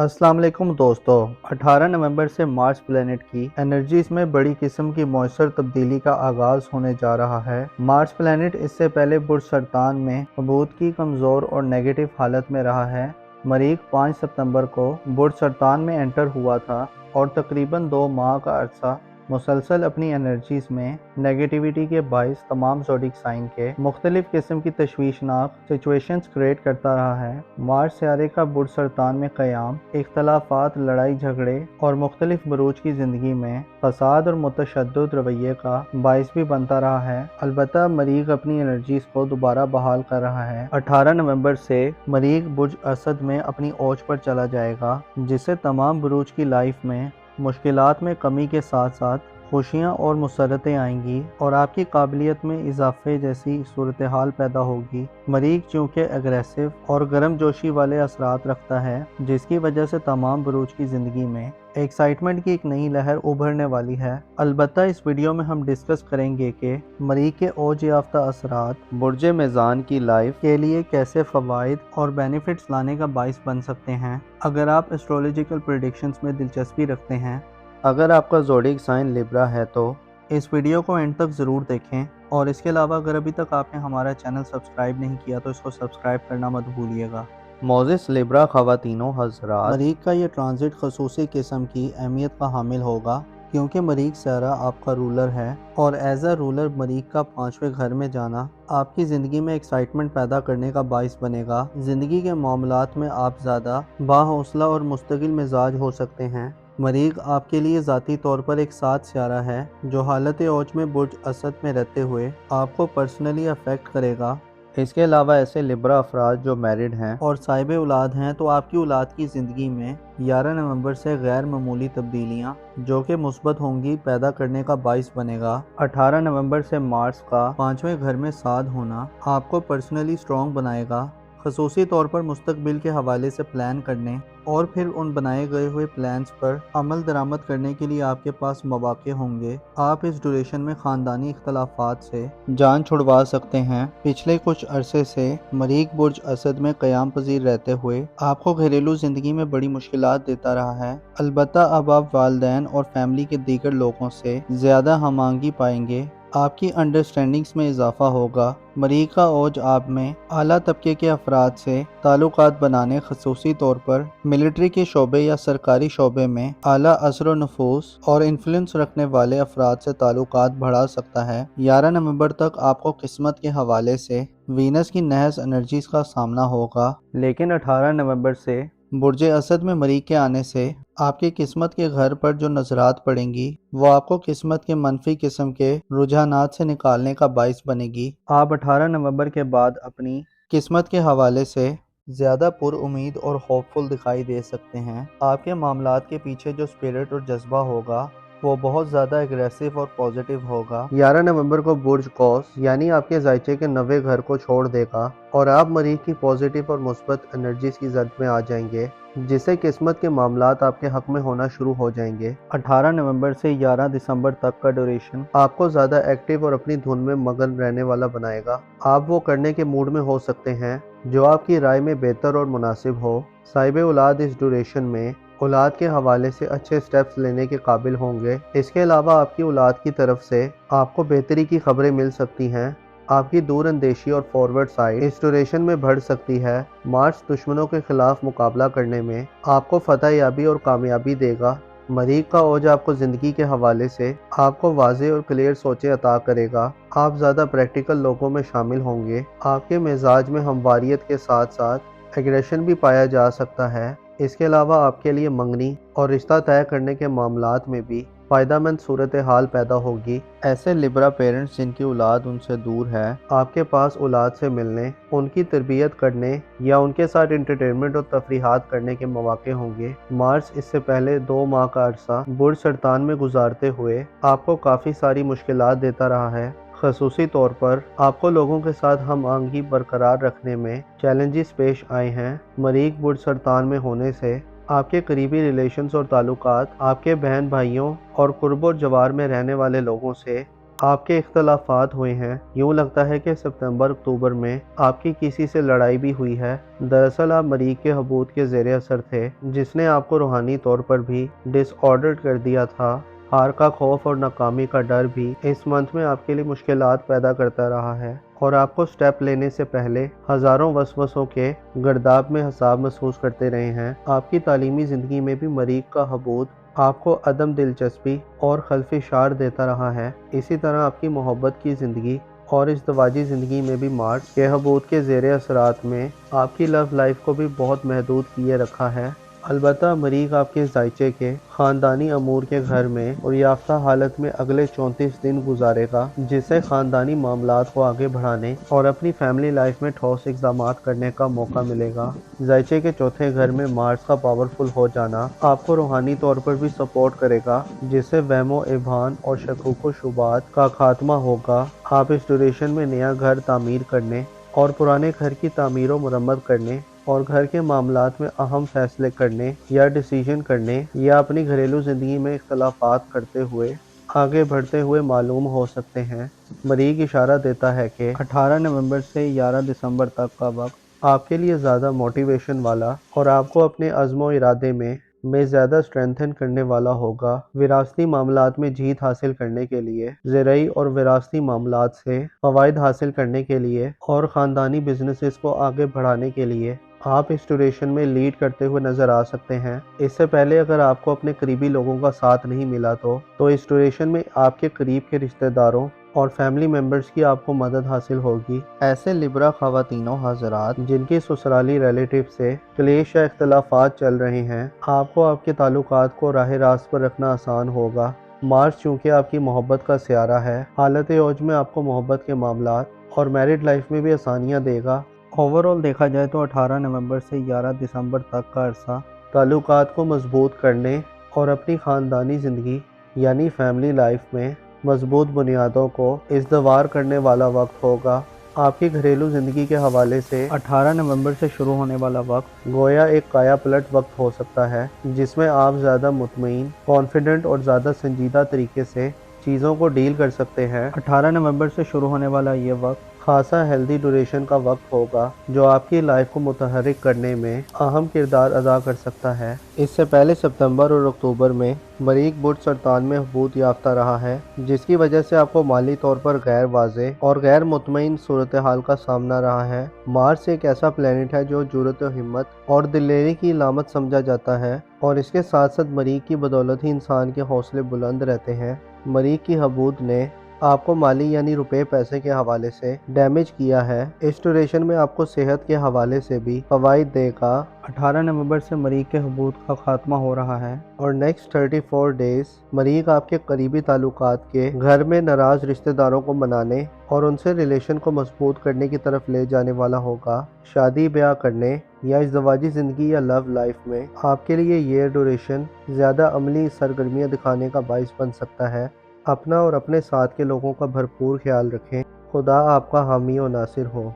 अस्सलाम वालेकुम दोस्तों। 18 नवंबर से मार्स प्लैनेट की एनर्जीज में बड़ी किस्म की मौसर तब्दीली का आगाज होने जा रहा है। मार्स प्लैनेट इससे पहले बुर्ज सरतान में हबूत की कमज़ोर और नेगेटिव हालत में रहा है। मरीख 5 सितंबर को बुर्ज सरतान में एंटर हुआ था और तकरीबन 2 माह का अरसा मुसलसल अपनी एनर्जीज में नेगेटिविटी के बाइस तमाम ज़ोडिक साइन के मुख्तलिफ किस्म की तशवीशनाक सिचुएशंस क्रिएट करता रहा है। मार्स सियारे का बुर्ज सरतान में क़याम इख्तलाफात, लड़ाई झगड़े और मुख्तलिफ बरूज की ज़िंदगी में फसाद और मुतशद्दिद रवैये का बाइस भी बनता रहा है। अलबत्ता मरीख अपनी एनर्जीज को दोबारा बहाल कर रहा है। 18 नवंबर से मरीख बुर्ज असद में अपनी ओज पर चला जाएगा, जिससे तमाम बरूज की लाइफ में मुश्किलात में कमी के साथ साथ खुशियाँ और मुसरतें आएंगी और आपकी काबिलियत में इजाफे जैसी सूरत हाल पैदा होगी। मरीख चूँकि एग्रेसिव और गर्म जोशी वाले असरात रखता है, जिसकी वजह से तमाम बरूज की ज़िंदगी में एक्साइटमेंट की एक नई लहर उभरने वाली है। अलबत्ता इस वीडियो में हम डिस्कस करेंगे कि मरीख के ओज याफ्ता असरात बुर्ज मेज़ान की लाइफ के लिए कैसे फ़वाइद और बेनिफिट्स लाने का बाइस बन सकते हैं। अगर आप एस्ट्रोलॉजिकल प्रेडिक्शंस में दिलचस्पी रखते हैं, अगर आपका ज़ोडिक साइन लिब्रा है, तो इस वीडियो को एंड तक ज़रूर देखें। और इसके अलावा अगर अभी तक आपने हमारा चैनल सब्सक्राइब नहीं किया तो इसको सब्सक्राइब करना मत भूलिएगा। मोज़िस लिब्रा ख़वातीनो हज़रात, मरीख का ये ट्रांजिट खसूसी किस्म की अहमियत का हामिल होगा, क्योंकि मरीख सारा आपका रूलर है और एज अ रूलर मरीख का 5वें घर में जाना आपकी ज़िंदगी में एक्साइटमेंट पैदा करने का बाइस बनेगा। ज़िंदगी के मामलात में आप ज़्यादा बाहौसला और मुस्तकिल मिजाज हो सकते हैं। मरीख आपके लिए ज़ाती तौर पर एक साथ सियारा है, जो हालत औज में बुर्ज असद में रहते हुए आपको पर्सनली अफेक्ट करेगा। इसके अलावा ऐसे लिब्रा अफराद जो मैरिड हैं और साहिब औलाद हैं, तो आपकी औलाद की ज़िंदगी में 11 नवंबर से गैर मामूली तब्दीलियाँ जो कि मुस्बत होंगी पैदा करने का बाइस बनेगा। 18 नवंबर से मार्स का 5वें घर में साध होना आपको पर्सनली स्ट्रॉन्ग बनाएगा, खसूसी तौर पर मुस्तकबिल के हवाले से प्लान करने और फिर उन बनाए गए हुए प्लान्स पर अमल दरामद करने के लिए आपके पास मौके होंगे। आप इस ड्यूरेशन में ख़ानदानी इख्तलाफात से जान छुड़वा सकते हैं। पिछले कुछ अरसे से मरीख बुर्ज असद में क़याम पजीर रहते हुए आपको घरेलू ज़िंदगी में बड़ी मुश्किलात देता रहा है। अलबत्ता अब आप वालिदैन और फैमिली के दीगर लोगों से ज़्यादा हमांगी पाएंगे, आपकी अंडरस्टैंडिंग्स में इजाफा होगा। मरीख का ओज आप में आला तबके के अफराद से ताल्लुकात बनाने, खसूसी तौर पर मिलिट्री के शोबे या सरकारी शोबे में आला असर व नफूस और इन्फ्लुएंस रखने वाले अफराद से ताल्लुकात बढ़ा सकता है। 11 नवंबर तक आपको किस्मत के हवाले से वीनस की नहस एनर्जीज का सामना होगा, लेकिन 18 नवंबर से बुर्ज असद में मरीख के आने से आपकी किस्मत के घर पर जो नजरात पड़ेंगी वो आपको किस्मत के मनफी किस्म के रुझानात से निकालने का बाइस बनेगी। आप 18 नवंबर के बाद अपनी किस्मत के हवाले से ज़्यादा पुरउम्मीद और होपफुल दिखाई दे सकते हैं। आपके मामलात के पीछे जो स्पिरिट और जज्बा होगा वो बहुत ज़्यादा एग्रेसिव और पॉजिटिव होगा। 11 नवंबर को बुर्ज कौस यानी आपके जायचे के 9वें घर को छोड़ देगा और आप मरीख की पॉजिटिव और मुस्बत एनर्जीज की जद में आ जाएंगे, जिससे किस्मत के मामलात आपके हक में होना शुरू हो जाएंगे। 18 नवंबर से 11 दिसंबर तक का ड्यूरेशन आपको ज़्यादा एक्टिव और अपनी धुन में मगन रहने वाला बनाएगा। आप वो करने के मूड में हो सकते हैं जो आपकी राय में बेहतर और मुनासिब हो। साहिब औलाद इस ड्यूरेशन में औलाद के हवाले से अच्छे स्टेप्स लेने के काबिल होंगे। इसके अलावा आपकी औलाद की तरफ से आपको बेहतरी की खबरें मिल सकती हैं। आपकी दूर अंदेशी और फॉरवर्ड साइड इस ड्यूरेशन में बढ़ सकती है। मार्स दुश्मनों के खिलाफ मुकाबला करने में आपको फतह याबी और कामयाबी देगा। मरीख का ओज आपको ज़िंदगी के हवाले से आपको वाज़ेह और क्लियर सोचें अता करेगा। आप ज़्यादा प्रैक्टिकल लोगों में शामिल होंगे। आपके मिजाज में हमवारियत के साथ साथ एग्रेशन भी पाया जा सकता है। इसके अलावा आपके लिए मंगनी और रिश्ता तय करने के मामलात में भी फ़ायदेमंद सूरत हाल पैदा होगी। ऐसे लिब्रा पेरेंट्स जिनकी औलाद उनसे दूर है, आपके पास औलाद से मिलने, उनकी तरबियत करने या उनके साथ इंटरटेनमेंट और तफरीहात करने के मौके होंगे। मार्स इससे पहले 2 माह का अरसा बुर्ज सरतान में गुजारते हुए आपको काफ़ी सारी मुश्किलात देता रहा है। खसूसी तौर पर आपको लोगों के साथ हम आहंगी बरकरार रखने में चैलेंजेस पेश आए हैं। मरीख बुर्ज सरतान में होने से आपके करीबी रिलेशंस और ताल्लुकात आपके बहन भाइयों और कुर्ब और जवार में रहने वाले लोगों से آپ کے اختلافات ہوئے ہیں۔ یوں لگتا ہے کہ ستمبر اکتوبر میں آپ کی کسی سے لڑائی بھی ہوئی ہے۔ دراصل آپ مریخ کے حبوط کے زیر اثر تھے، جس نے آپ کو روحانی طور پر بھی ڈس آرڈرڈ کر دیا تھا۔ ہار کا خوف اور ناکامی کا ڈر بھی اس منتھ میں آپ کے لیے مشکلات پیدا کرتا رہا ہے، اور آپ کو سٹیپ لینے سے پہلے ہزاروں وسوسوں کے گرداب میں حساب محسوس کرتے رہے ہیں۔ آپ کی تعلیمی زندگی میں بھی مریخ کا حبوط آپ کو عدم دلچسپی اور خلفشار دیتا رہا ہے۔ اسی طرح آپ کی محبت کی زندگی اور ازدواجی زندگی میں بھی مارس کے حبوط کے زیر اثرات میں آپ کی لو لائف کو بھی بہت محدود کیے رکھا ہے۔ البتہ مریخ آپ کے ذائچے کے خاندانی امور کے گھر میں اور یافتہ حالت میں اگلے 34 دن گزارے گا، جس سے خاندانی معاملات کو آگے بڑھانے اور اپنی فیملی لائف میں ٹھوس اقدامات کرنے کا موقع ملے گا۔ ذائچے کے چوتھے گھر میں مارس کا پاورفل ہو جانا آپ کو روحانی طور پر بھی سپورٹ کرے گا، جس سے وہم و ابہام اور شکوک و شبہات کا خاتمہ ہوگا۔ آپ اس ڈیوریشن میں نیا گھر تعمیر کرنے اور پرانے گھر کی تعمیر و مرمت کرنے اور گھر کے معاملات میں اہم فیصلے کرنے یا ڈیسیژن کرنے یا اپنی گھریلو زندگی میں اختلافات کرتے ہوئے آگے بڑھتے ہوئے معلوم ہو سکتے ہیں۔ مریخ اشارہ دیتا ہے کہ 18 نومبر سے 11 دسمبر تک کا وقت آپ کے لیے زیادہ موٹیویشن والا اور آپ کو اپنے عزم و ارادے میں زیادہ اسٹرینتھن کرنے والا ہوگا۔ وراثتی معاملات میں جیت حاصل کرنے کے لیے، زرعی اور وراثتی معاملات سے فوائد حاصل کرنے کے لیے اور خاندانی بزنسز کو آگے بڑھانے کے لیے آپ اس ڈیوریشن میں لیڈ کرتے ہوئے نظر آ سکتے ہیں۔ اس سے پہلے اگر آپ کو اپنے قریبی لوگوں کا ساتھ نہیں ملا تو اس ڈیوریشن میں آپ کے قریب کے رشتہ داروں اور فیملی ممبرز کی آپ کو مدد حاصل ہوگی۔ ایسے لبرا خواتین و حضرات جن کی سسرالی ریلیٹیو سے کلیش یا اختلافات چل رہے ہیں، آپ کو آپ کے تعلقات کو راہ راست پر رکھنا آسان ہوگا۔ مارس چونکہ آپ کی محبت کا سیارہ ہے، حالت اوج میں آپ کو محبت کے معاملات اور میرڈ لائف میں بھی آسانیاں دے گا۔ اوورآل دیکھا جائے تو 18 نومبر سے 11 دسمبر تک کا عرصہ تعلقات کو مضبوط کرنے اور اپنی خاندانی زندگی یعنی فیملی لائف میں مضبوط بنیادوں کو استوار کرنے والا وقت ہوگا۔ آپ کی گھریلو زندگی کے حوالے سے 18 نومبر سے شروع ہونے والا وقت گویا ایک کایا پلٹ وقت ہو سکتا ہے، جس میں آپ زیادہ مطمئن، کانفیڈنٹ اور زیادہ سنجیدہ طریقے سے چیزوں کو ڈیل کر سکتے ہیں۔ 18 نومبر سے شروع ہونے والا یہ وقت خاصا ہیلدی ڈیوریشن کا وقت ہوگا، جو آپ کی لائف کو متحرک کرنے میں اہم کردار ادا کر سکتا ہے۔ اس سے پہلے ستمبر اور اکتوبر میں مریخ برج سرطان میں حبوط یافتہ رہا ہے، جس کی وجہ سے آپ کو مالی طور پر غیر واضح اور غیر مطمئن صورتحال کا سامنا رہا ہے۔ مارس ایک ایسا پلینٹ ہے جو جرأت و ہمت اور دلیری کی علامت سمجھا جاتا ہے، اور اس کے ساتھ ساتھ مریخ کی بدولت ہی انسان کے حوصلے بلند رہتے ہیں۔ مریخ کی حبوط نے آپ کو مالی یعنی روپے پیسے کے حوالے سے ڈیمیج کیا ہے۔ اس ڈیوریشن میں آپ کو صحت کے حوالے سے بھی فوائد دے گا۔ 18 نومبر سے مریخ کے حبوط کا خاتمہ ہو رہا ہے، اور نیکسٹ 34 ڈیز مریخ آپ کے قریبی تعلقات کے گھر میں ناراض رشتہ داروں کو منانے اور ان سے ریلیشن کو مضبوط کرنے کی طرف لے جانے والا ہوگا۔ شادی بیاہ کرنے یا ازدواجی زندگی یا لو لائف میں آپ کے لیے یہ ڈیوریشن زیادہ عملی سرگرمیاں دکھانے کا باعث بن سکتا ہے۔ اپنا اور اپنے ساتھ کے لوگوں کا بھرپور خیال رکھیں۔ خدا آپ کا حامی و ناصر ہو۔